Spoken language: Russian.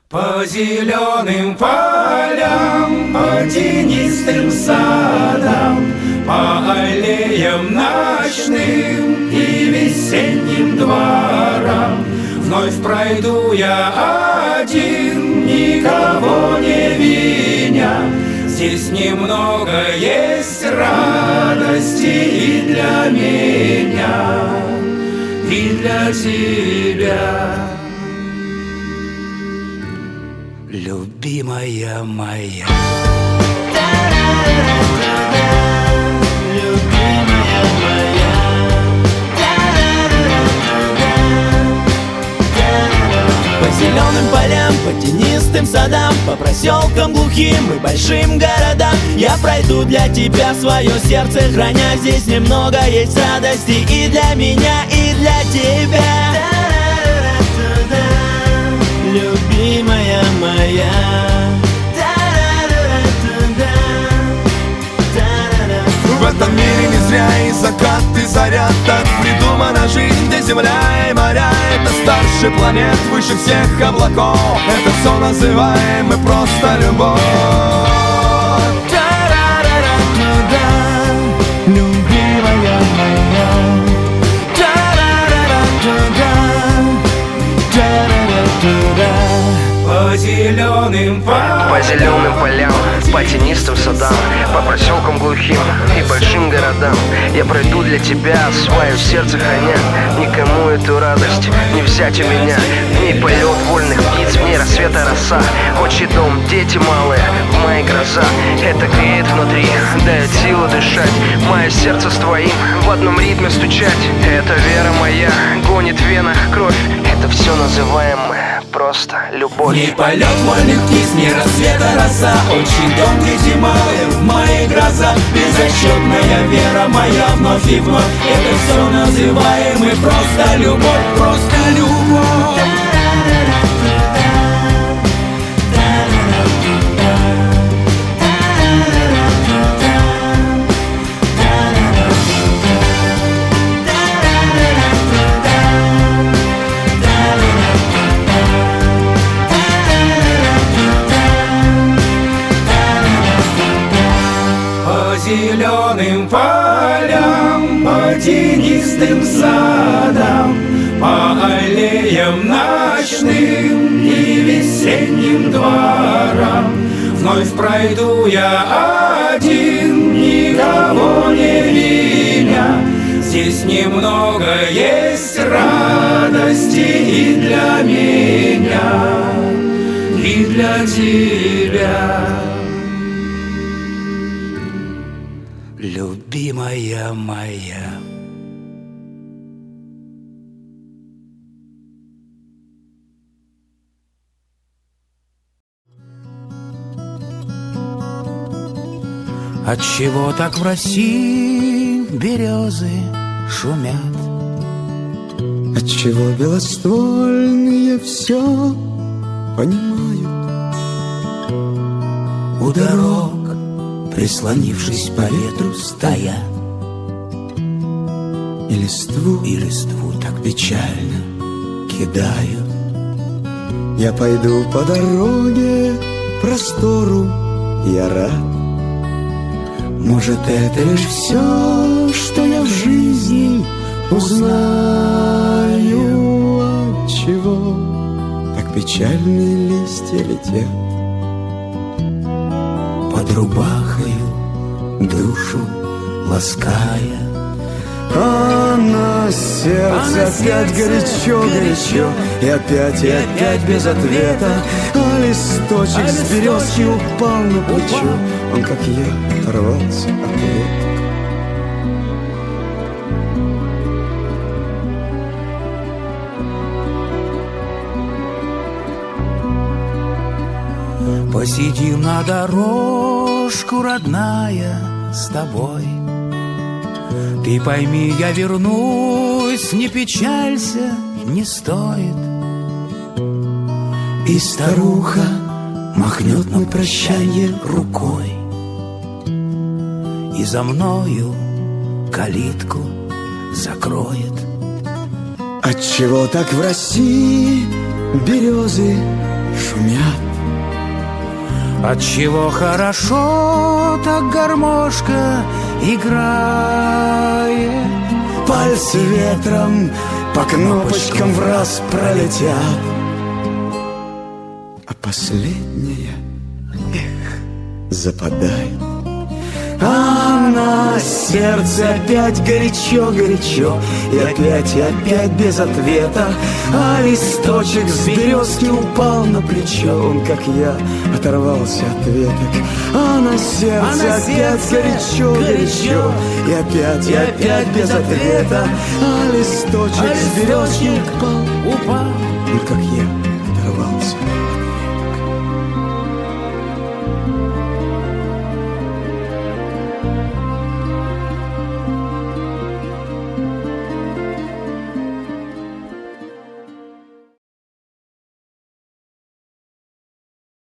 По зеленым полям, по тенистым садам, по аллеям ночным и весенним дворам вновь пройду я один, никого не виня. Здесь немного есть радости и для меня, и для тебя. Любимая моя, любимая моя, по зеленым полям, по тенистым садам, по проселкам глухим и большим городам я пройду для тебя свое сердце, храня. Здесь немного есть радости и для меня, и для тебя. Любимая моя, в этом мире не зря и закат, и заря. Так придумана жизнь, где земля и моря. Это старше планет, выше всех облаков. Это все называем мы просто любовь. Любимая моя, по зеленым полям, по тенистым садам, по проселкам глухим и большим городам я пройду для тебя, свое сердце храня. Никому эту радость не взять у меня. В ней полет вольных птиц, в ней рассвета роса. Отчий дом, дети малые, в моей гроза. Это греет внутри, дает силу дышать. Мое сердце с твоим в одном ритме стучать. Это вера моя, гонит в венах кровь. Это все называем мы просто любовь. Не полет вольных птиц, не рассвета роса. Отчий дом, дети малые, в моей гроза. Безотчетная вера моя вновь и вновь. Это все называем мы просто любовь, просто любовь. Зеленым полям, по тенистым садам, по аллеям ночным и весенним дворам вновь пройду я один, никого не виня. Здесь немного есть радости и для меня, и для тебя. Любимая моя. Отчего так в России березы шумят? Отчего белоствольные все понимают? У дорог, прислонившись по ветру, стоят, И листву так печально кидают. я пойду по дороге простору, я рад. Может, это лишь Все, что я в жизни узнаю, отчего так печальные листья летят. под рубахою душу лаская. А на сердце опять горячо, и опять без ответа. А листочек с березки упал на плечо, он, как я, оторвался от веток. Посидим на дорожку, родная, с тобой. Ты пойми, я вернусь, не печалься, не стоит. И старуха махнет на прощанье рукой, и за мною калитку закроет. Отчего так в России березы шумят. Отчего хорошо так гармошка играет. Пальцы ветром по кнопочкам в раз пролетят, а последняя, западает. А на сердце опять горячо-горячо, и опять без ответа. А листочек с березки упал на плечо, он, как я, оторвался от веток. А на сердце опять горячо-горячо, и опять без ответа. А листочек с березки упал, он, как я, оторвался